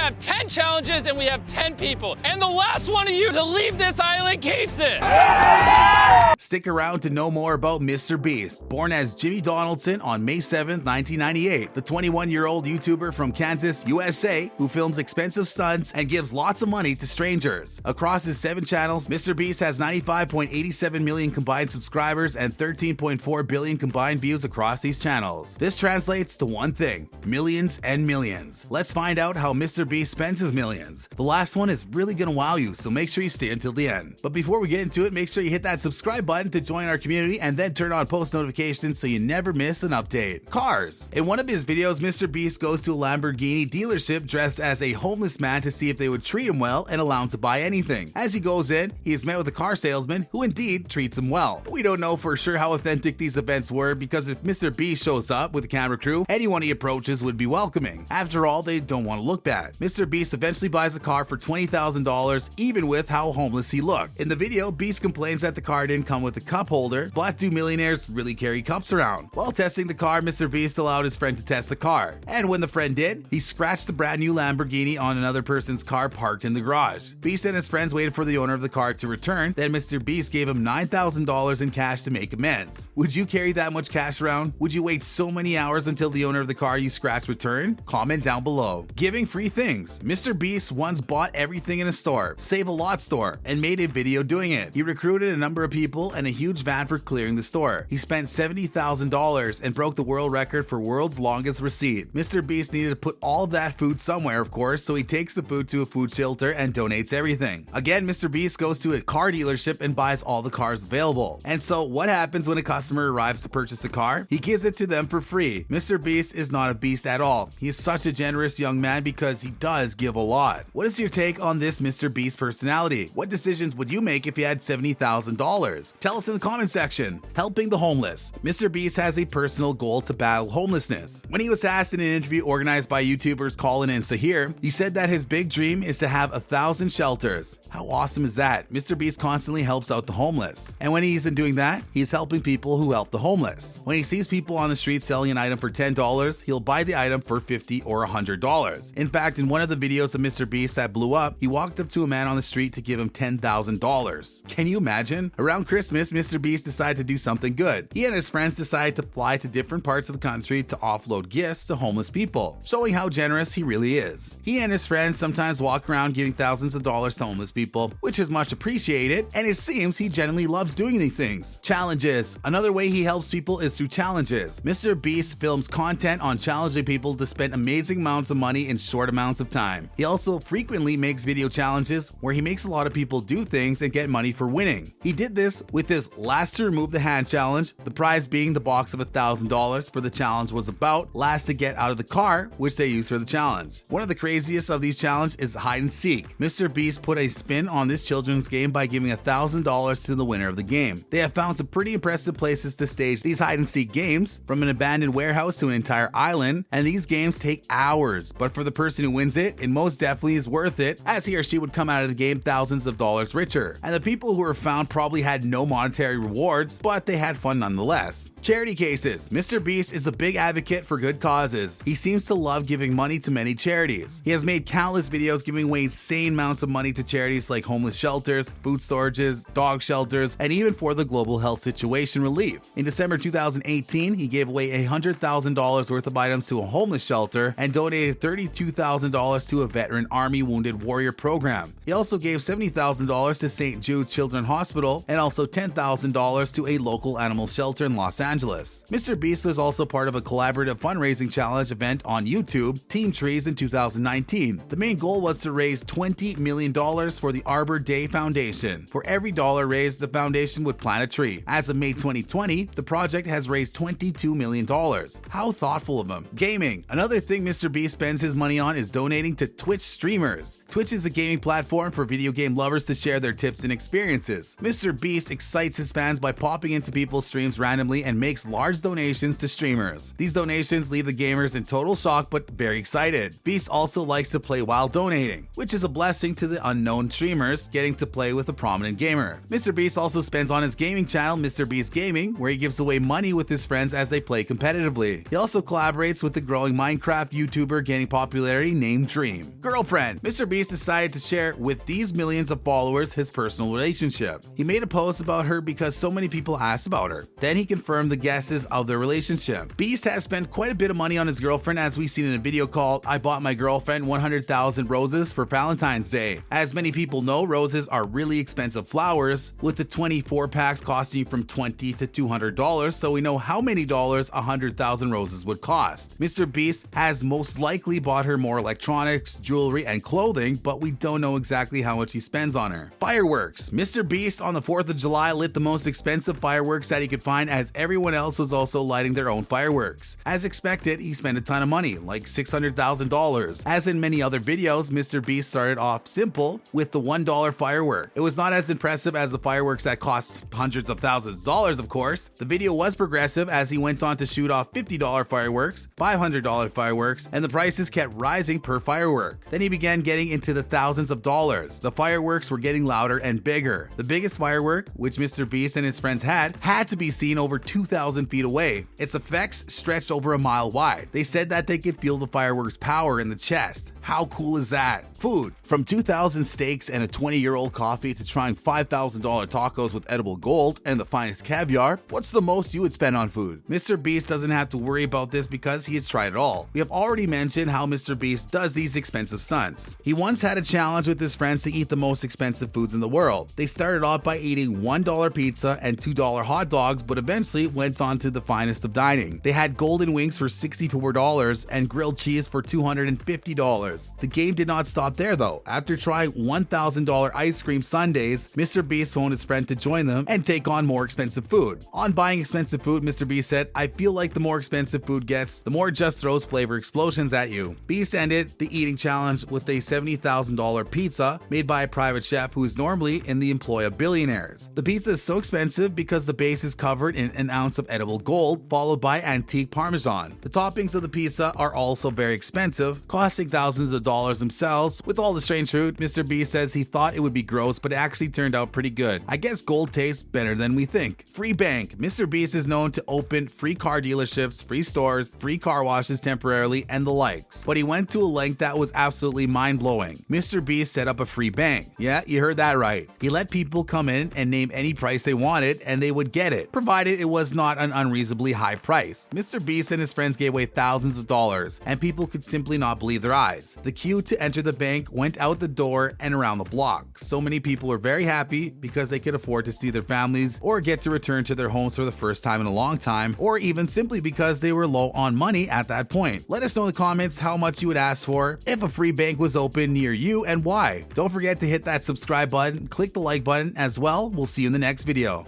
have 10 challenges and we have 10 people. And the last one of you to leave this island keeps it. Stick around to know more about MrBeast. Born as Jimmy Donaldson on May 7, 1998, the 21-year-old YouTuber from Kansas, USA, who films expensive stunts and gives lots of money to strangers. Across his 7 channels, MrBeast has 95.87 million combined subscribers and 13.4 billion combined views across these channels. This translates to one thing: millions and millions. Let's find out how MrBeast spends his millions. The last one is really gonna wow you, so make sure you stay until the end. But before we get into it, make sure you hit that subscribe button to join our community and then turn on post notifications so you never miss an update. Cars. In one of his videos, MrBeast goes to a Lamborghini dealership dressed as a homeless man to see if they would treat him well and allow him to buy anything. As he goes in, he is met with a car salesman who indeed treats him well. We don't know for sure how authentic these events were, because if MrBeast shows up with a camera crew, anyone he approaches would be welcoming. After all, they don't want to look bad. MrBeast eventually buys the car for $20,000, even with how homeless he looked. In the video, Beast complains that the car didn't come with a cup holder, but do millionaires really carry cups around? While testing the car, MrBeast allowed his friend to test the car, and when the friend did, he scratched the brand new Lamborghini on another person's car parked in the garage. Beast and his friends waited for the owner of the car to return, then MrBeast gave him $9,000 in cash to make amends. Would you carry that much cash around? Would you wait so many hours until the owner of the car you scratched returned? Comment down below. Giving free things. MrBeast once bought everything in a store, Save a Lot store, and made a video doing it. He recruited a number of people and a huge van for clearing the store. He spent $70,000 and broke the world record for world's longest receipt. MrBeast needed to put all of that food somewhere, of course, so he takes the food to a food shelter and donates everything. Again, MrBeast goes to a car dealership and buys all the cars available. And so what happens when a customer arrives to purchase a car? He gives it to them for free. MrBeast is not a beast at all. He is such a generous young man because he does give a lot. What is your take on this MrBeast personality? What decisions would you make if you had $70,000? Tell us in the comment section. Helping the homeless. MrBeast has a personal goal to battle homelessness. When he was asked in an interview organized by YouTubers Colin and Sahir, he said that his big dream is to have 1,000 shelters. How awesome is that? MrBeast constantly helps out the homeless. And when he isn't doing that, he is helping people who help the homeless. When he sees people on the street selling an item for $10, he'll buy the item for $50 or $100. In fact, in one of the videos of MrBeast that blew up, he walked up to a man on the street to give him $10,000. Can you imagine? Around Christmas, MrBeast decided to do something good. He and his friends decided to fly to different parts of the country to offload gifts to homeless people, showing how generous he really is. He and his friends sometimes walk around giving thousands of dollars to homeless people, which is much appreciated, and it seems he genuinely loves doing these things. Challenges. Another way he helps people is through challenges. MrBeast films content on challenging people to spend amazing amounts of money in short amounts of time. He also frequently makes video challenges where he makes a lot of people do things and get money for winning. He did this with his last to remove the hand challenge, the prize being the box of $1,000 for the challenge was about last to get out of the car, which they use for the challenge. One of the craziest of these challenges is hide and seek. MrBeast put a spin on this children's game by giving $1,000 to the winner of the game. They have found some pretty impressive places to stage these hide and seek games, from an abandoned warehouse to an entire island, and these games take hours, but for the person who wins it, it most definitely is worth it, as he or she would come out of the game thousands of dollars richer. And the people who were found probably had no monetary rewards, but they had fun nonetheless. Charity cases. MrBeast is a big advocate for good causes. He seems to love giving money to many charities. He has made countless videos giving away insane amounts of money to charities like homeless shelters, food storages, dog shelters, and even for the global health situation relief. In December 2018, he gave away $100,000 worth of items to a homeless shelter and donated $32,000 to a veteran Army Wounded Warrior program. He also gave $70,000 to St. Jude's Children's Hospital and also $10,000 to a local animal shelter in Los Angeles. MrBeast was also part of a collaborative fundraising challenge event on YouTube, Team Trees, in 2019. The main goal was to raise $20 million for the Arbor Day Foundation. For every dollar raised, the foundation would plant a tree. As of May 2020, the project has raised $22 million. How thoughtful of him. Gaming. Another thing MrBeast spends his money on is donating to Twitch streamers. Twitch is a gaming platform for video game lovers to share their tips and experiences. MrBeast excites his fans by popping into people's streams randomly and makes large donations to streamers. These donations leave the gamers in total shock but very excited. Beast also likes to play while donating, which is a blessing to the unknown streamers getting to play with a prominent gamer. MrBeast also spends on his gaming channel, MrBeast Gaming, where he gives away money with his friends as they play competitively. He also collaborates with the growing Minecraft YouTuber gaining popularity named same dream. Girlfriend. MrBeast decided to share with these millions of followers his personal relationship. He made a post about her because so many people asked about her. Then he confirmed the guesses of their relationship. Beast has spent quite a bit of money on his girlfriend, as we've seen in a video called "I Bought My Girlfriend 100,000 Roses for Valentine's Day." As many people know, roses are really expensive flowers, with the 24 packs costing from $20 to $200, so we know how many dollars 100,000 roses would cost. MrBeast has most likely bought her more electronics, jewelry, and clothing, but we don't know exactly how much he spends on her. Fireworks. MrBeast on the 4th of July lit the most expensive fireworks that he could find, as everyone else was also lighting their own fireworks. As expected, he spent a ton of money, like $600,000. As in many other videos, MrBeast started off simple with the $1 firework. It was not as impressive as the fireworks that cost hundreds of thousands of dollars, of course. The video was progressive as he went on to shoot off $50 fireworks, $500 fireworks, and the prices kept rising per firework. Then he began getting into the thousands of dollars. The fireworks were getting louder and bigger. The biggest firework, which MrBeast and his friends had to be seen over 2,000 feet away. Its effects stretched over a mile wide. They said that they could feel the fireworks' power in the chest. How cool is that? Food. From 2,000 steaks and a 20-year-old coffee to trying $5,000 tacos with edible gold and the finest caviar, what's the most you would spend on food? MrBeast doesn't have to worry about this because he has tried it all. We have already mentioned how MrBeast does these expensive stunts. He once had a challenge with his friends to eat the most expensive foods in the world. They started off by eating $1 pizza and $2 hot dogs, but eventually went on to the finest of dining. They had golden wings for $64 and grilled cheese for $250. The game did not stop there though. After trying $1,000 ice cream sundaes, MrBeast phoned his friend to join them and take on more expensive food. On buying expensive food, MrBeast said, "I feel like the more expensive food gets, the more it just throws flavor explosions at you." Beast ended the eating challenge with a $70,000 pizza made by a private chef who is normally in the employ of billionaires. The pizza is so expensive because the base is covered in an ounce of edible gold, followed by antique parmesan. The toppings of the pizza are also very expensive, costing thousands of dollars themselves. With all the strange food, MrBeast says he thought it would be gross, but it actually turned out pretty good. I guess gold tastes better than we think. Free bank. MrBeast is known to open free car dealerships, free stores, free car washes temporarily, and the likes. But he went to a length that was absolutely mind-blowing. MrBeast set up a free bank. Yeah, you heard that right. He let people come in and name any price they wanted, and they would get it, provided it was not an unreasonably high price. MrBeast and his friends gave away thousands of dollars, and people could simply not believe their eyes. The queue to enter the bank went out the door and around the block. So many people were very happy because they could afford to see their families or get to return to their homes for the first time in a long time, or even simply because they were low on money at that point. Let us know in the comments how much you would ask for if a free bank was open near you and why. Don't forget to hit that subscribe button, click the like button as well. We'll see you in the next video.